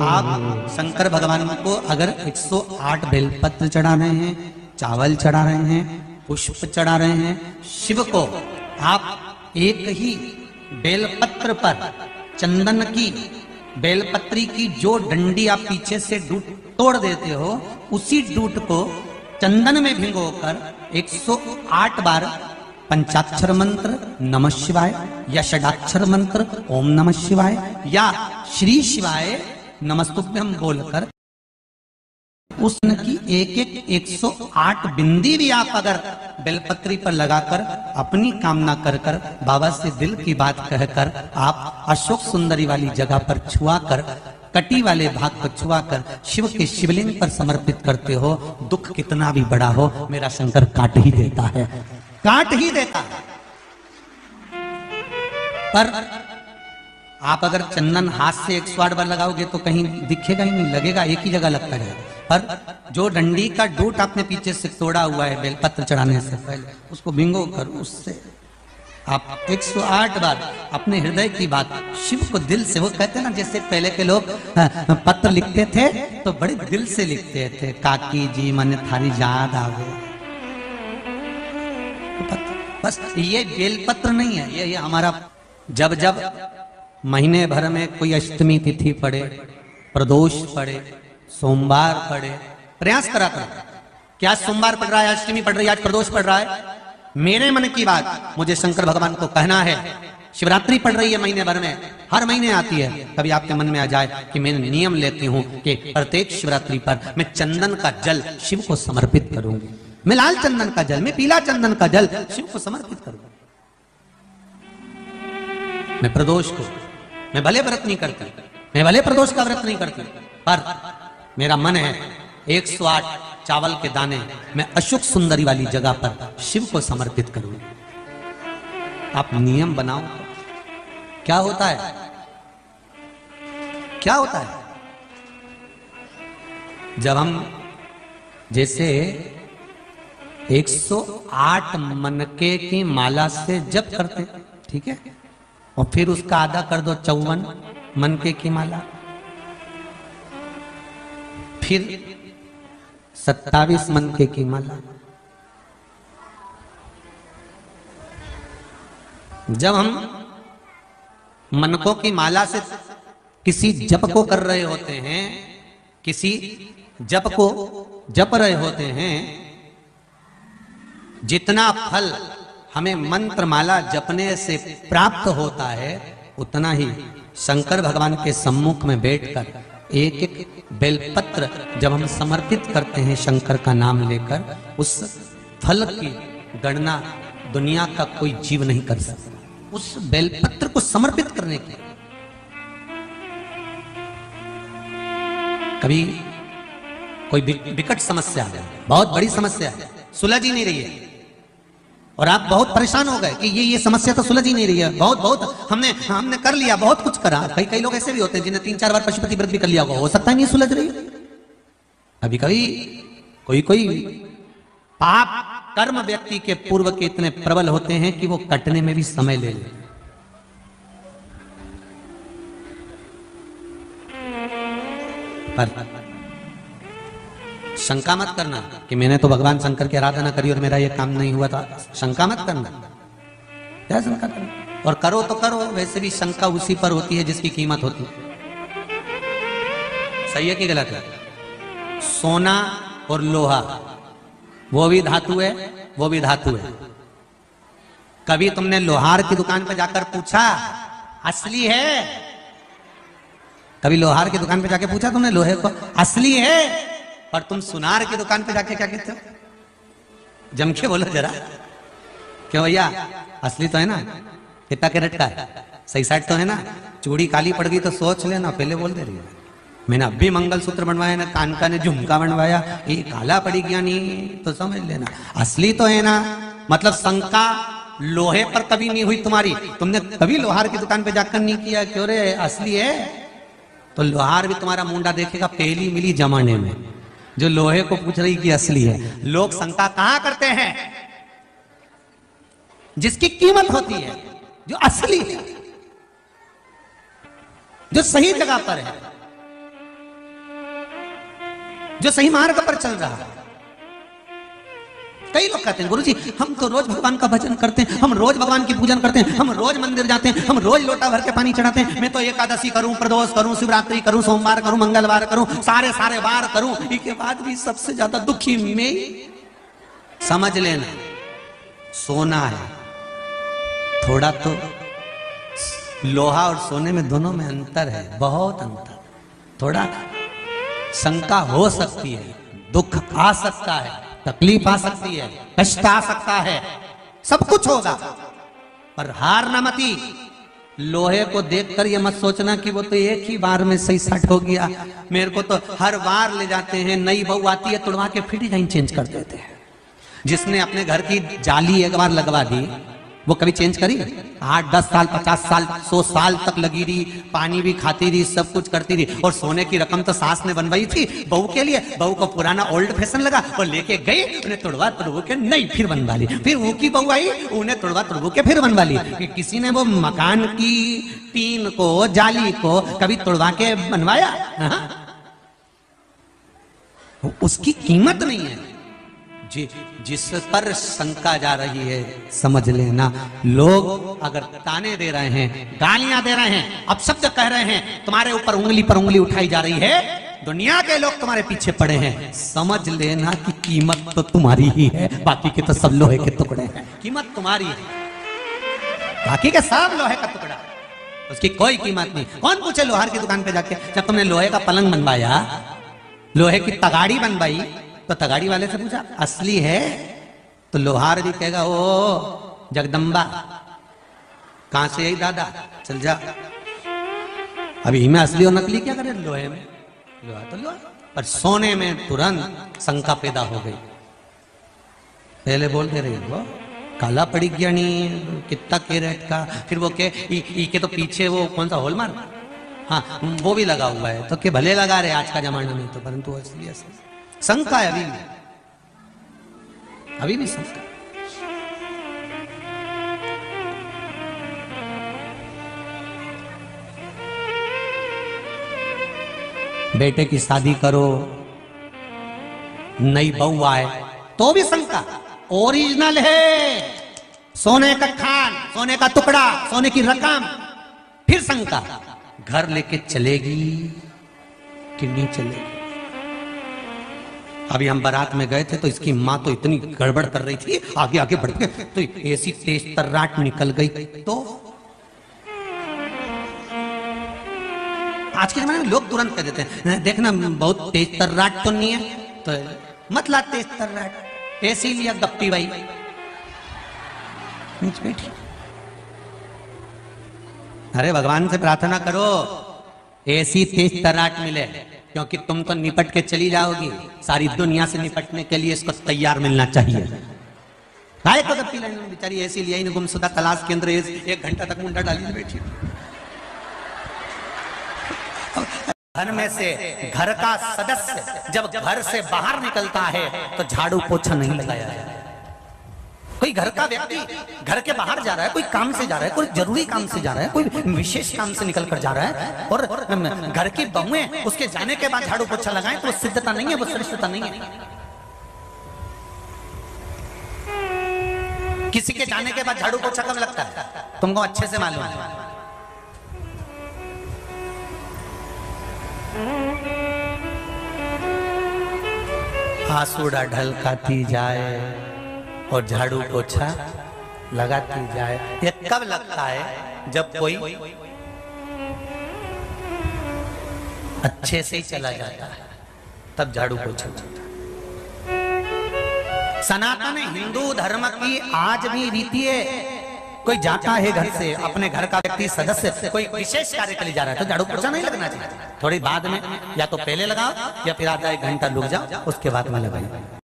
आप शंकर भगवान को अगर 108 बेलपत्र चढ़ा रहे हैं, चावल चढ़ा रहे हैं, पुष्प चढ़ा रहे हैं, शिव को आप एक ही बेलपत्र पर चंदन की बेलपत्री की जो डंडी आप पीछे से तोड़ देते हो, उसी डूट को चंदन में भिगोकर 108 बार पंचाक्षर मंत्र नमः शिवाय या षडाक्षर मंत्र ओम नमः शिवाय या श्री शिवाय नमस्तुभ्यं बोलकर उसकी एक 108 बिंदी भी आप अगर बेलपत्री पर लगाकर अपनी कामना कर बाबा से दिल की बात कहकर आप अशोक सुंदरी वाली जगह पर छुआकर, कटी वाले भाग पर छुआकर शिव के शिवलिंग पर समर्पित करते हो, दुख कितना भी बड़ा हो मेरा शंकर काट ही देता है, काट ही देता है। पर आप अगर चंदन हाथ से 108 बार लगाओगे तो कहीं दिखेगा ही नहीं, लगेगा एक ही जगह लगता है। पर जो डंडी का डूट आपने पीछे से तोड़ा हुआ है बेलपत्र चढ़ाने से पहले, उसको भिंगो कर उससे आप 108 बार अपने हृदय की बात शिव को दिल से, वो कहते ना जैसे पहले के लोग पत्र लिखते थे तो बड़े दिल से लिखते थे, काकी जी मन थारी याद आवे, बस ये बेलपत्र नहीं है, ये हमारा जब जब महीने भर में कोई अष्टमी तिथि पड़े, प्रदोष पड़े, सोमवार पड़े, प्रयास करा करो। क्या सोमवार पड़ रहा है, अष्टमी पड़ रही है, आज प्रदोष पड़ रहा है, मेरे मन की बात मुझे शंकर भगवान को कहना है। शिवरात्रि पड़ रही है महीने भर में, हर महीने आती है, कभी आपके मन में आ जाए कि मैं नियम लेती हूं कि प्रत्येक शिवरात्रि पर मैं चंदन का जल शिव को समर्पित करूंगी, मैं लाल चंदन का जल, मैं पीला चंदन का जल शिव को समर्पित करूंगा। मैं प्रदोष को, मैं भले व्रत नहीं करती, मैं भले प्रदोष का व्रत नहीं करती, पर मेरा मन है 108 चावल के दाने मैं अशोक सुंदरी वाली जगह पर शिव को समर्पित करूं। आप नियम बनाओ, क्या होता है, क्या होता है जब हम जैसे 108 मनके की माला से जप करते, ठीक है, और फिर उसका आधा कर दो 54 मनके की माला, फिर 27 मनके की माला। जब हम मनकों की माला से किसी जप को कर रहे होते हैं, किसी जप को जप रहे होते हैं, जितना फल हमें मंत्र माला जपने से प्राप्त होता है, उतना ही शंकर भगवान के सम्मुख में बैठकर एक एक बेलपत्र जब हम समर्पित करते हैं शंकर का नाम लेकर, उस फल की गणना दुनिया का कोई जीव नहीं कर सकता। उस बेलपत्र को समर्पित करने की कभी कोई विकट समस्या है, बहुत बड़ी समस्या है, सुलझ ही नहीं रही है, और आप बहुत परेशान हो गए कि ये समस्या तो सुलझ ही नहीं रही है, बहुत हमने कर लिया, बहुत कुछ करा। कई लोग ऐसे भी होते हैं जिन्हें 3-4 बार पशुपति व्रत भी कर लिया होगा, हो सकता है नहीं सुलझ रही। कभी कभी कोई पाप कर्म व्यक्ति के पूर्व के इतने प्रबल होते हैं कि वो कटने में भी समय ले लेते। पर शंका मत करना कि मैंने तो भगवान शंकर की आराधना करी और मेरा ये काम नहीं हुआ था, शंका मत करना, क्या शंका करना, और करो तो करो, वैसे भी शंका उसी पर होती है जिसकी कीमत होती है। सही है कि गलत है? सोना और लोहा वो भी धातु है, वो भी धातु है। कभी तुमने लोहार की दुकान पर जाकर पूछा असली है? कभी लोहार की दुकान पर जाके पूछा तुमने लोहे को असली है? पर तुम सुनार की दुकान पे जाके क्या कहते हो? जम के बोलो जरा, क्यों भैया असली तो है ना, कितना कैरेट का है, सही साइड तो है ना, चूड़ी काली पड़ गई तो सोच लेना, पहले बोल दे रही है मैंने अभी मंगलसूत्र बनवाया ना, कान का ने झुमका बनवाया, ये काला पड़ी गया नहीं तो समझ लेना असली तो है ना। मतलब शंका लोहे पर कभी नहीं हुई तुम्हारी, तुमने कभी लोहार की दुकान पे जाकर नहीं किया क्यों रे असली है? तो लोहार भी तुम्हारा मुंडा देखेगा पहली मिली जमाने में, जो लोहे को पूछ रही कि असली है। लोग शंका कहां करते हैं? जिसकी कीमत होती है, जो असली है, जो सही जगह पर है। जो सही मार्ग पर चल रहा है। कई लोग कहते हैं गुरुजी हम तो रोज भगवान का भजन करते हैं, हम रोज भगवान की पूजन करते हैं, हम रोज मंदिर जाते हैं, हम रोज लोटा भर के पानी चढ़ाते हैं, मैं तो एकादशी करूं, प्रदोष करूं, शिवरात्रि करूं, सोमवार करूं, मंगलवार करूं, सारे सारे वार करूं, इसके बाद भी सबसे ज्यादा दुखी मैं। समझ लेना सोना है, थोड़ा तो लोहा और सोने में दोनों में अंतर है, बहुत अंतर। थोड़ा शंका हो सकती है, दुख आ सकता है, तकलीफ आ सकती है, कष्ट आ सकता है, सब कुछ होगा, पर हार ना मती। लोहे को देखकर ये मत सोचना कि वो तो एक ही बार में सही सेट हो गया, मेरे को तो हर बार ले जाते हैं, नई बहू आती है तुड़वा के फिर डिजाइन चेंज कर देते हैं। जिसने अपने घर की जाली एक बार लगवा दी वो कभी चेंज करी? 8, 10 साल, 50 साल, 100 साल तक लगी रही, पानी भी खाती रही, सब कुछ करती रही। और सोने की रकम तो सास ने बनवाई थी बहू के लिए, बहू को पुराना ओल्ड फैशन लगा और लेके गई, उन्हें तुड़वा तुड़वू के नहीं फिर बनवा ली। फिर वो की बहू आई, उन्हें तुड़वा तुड़वू के फिर बनवा ली। कि किसी ने वो मकान की टीन को, जाली को कभी तुड़वा के बनवाया? उसकी कीमत नहीं है। जिस पर शंका जा रही है समझ लेना, लोग अगर ताने दे रहे हैं, गालियां दे रहे हैं, अपशब्द कह रहे हैं, तुम्हारे ऊपर उंगली पर उंगली उठाई जा रही है, दुनिया के लोग तुम्हारे पीछे पड़े हैं, समझ लेना कि कीमत तो तुम्हारी ही है, बाकी के तो सब लोहे के टुकड़े हैं। कीमत तुम्हारी है, बाकी के सब लोहे का टुकड़ा, उसकी कोई कीमत नहीं। कौन पूछे लोहार की दुकान पे जाके, जब तुमने लोहे का पलंग बनवाया, लोहे की तगाड़ी बनवाई, तो तगाड़ी वाले से पूछा असली है? तो लोहार भी कहेगा ओ जगदम्बा, कहां से? यही दादा, चल जा। अभी में असली और नकली क्या करे? लोहे में लोहा तो लोहा, पर सोने में तुरंत शंका पैदा हो गई। पहले बोलते रहे वो काला पड़ी गया नहीं, कितना कैरेट का, फिर वो के तो पीछे वो कौन सा हॉलमार्क, हाँ वो भी लगा हुआ है, तो के भले लगा रहे आज का जमाना में, तो परंतु असली शंका है, अभी भी शंका। बेटे की शादी करो, नई बहू आए तो भी शंका। ओरिजिनल है, सोने का खान, सोने का टुकड़ा, सोने की रकम, फिर शंका। घर लेके चलेगी कि नहीं चलेगी? अभी हम बारात में गए थे तो इसकी माँ तो इतनी गड़बड़ कर रही थी, आगे आगे बढ़ के तो ऐसी तेज तर्राट निकल गई। तो आज के जमाने में लोग तुरंत कह देते हैं देखना बहुत तेज तर्राट तो नहीं है, तो मत ला तेज तर्राट, ऐसी लिया गप्पी भाई बैठी। अरे भगवान से प्रार्थना करो ऐसी तेज तर्राट मिले, क्योंकि तुम तो निपट के चली जाओगी, सारी दुनिया से निपटने के लिए इसको तैयार मिलना चाहिए। काय को गप्पी लाइन में बेचारी ऐसी लिया ही गुमशुदा तलाश के अंदर 1 घंटा तक मुंडा डाली बैठी। घर में से घर का सदस्य जब घर से बाहर निकलता है तो झाड़ू पोछा नहीं लगाया जाए। कोई घर का व्यक्ति घर के बाहर जा रहा है, कोई काम से जा रहा है, कोई जरूरी काम से जा रहा है, कोई विशेष काम से निकल कर जा रहा है, और घर की बहुएं उसके जाने के बाद झाड़ू पोछा लगाएं तो वो सिद्धता नहीं है, वो श्रेष्ठता नहीं है। किसी के जाने के बाद झाड़ू पोछा कब लगता है तुमको अच्छे से मालूम है। आंसू ढलकाती जाए और झाड़ू पोछा लगाती जाए। ये कब लगता है? जब कोई अच्छे से ही चला जाता है, तब झाड़ू पोछा लगता है। सनातन हिंदू धर्म की आज भी रीति है, कोई जाता है घर से, अपने घर का व्यक्ति सदस्य कोई विशेष कार्य के लिए जा रहा है तो झाड़ू पोछा नहीं लगना चाहिए। थोड़ी बाद में या तो पहले लगाओ या फिर आधा 1 घंटा रुक जाओ, उसके बाद में लगाइए।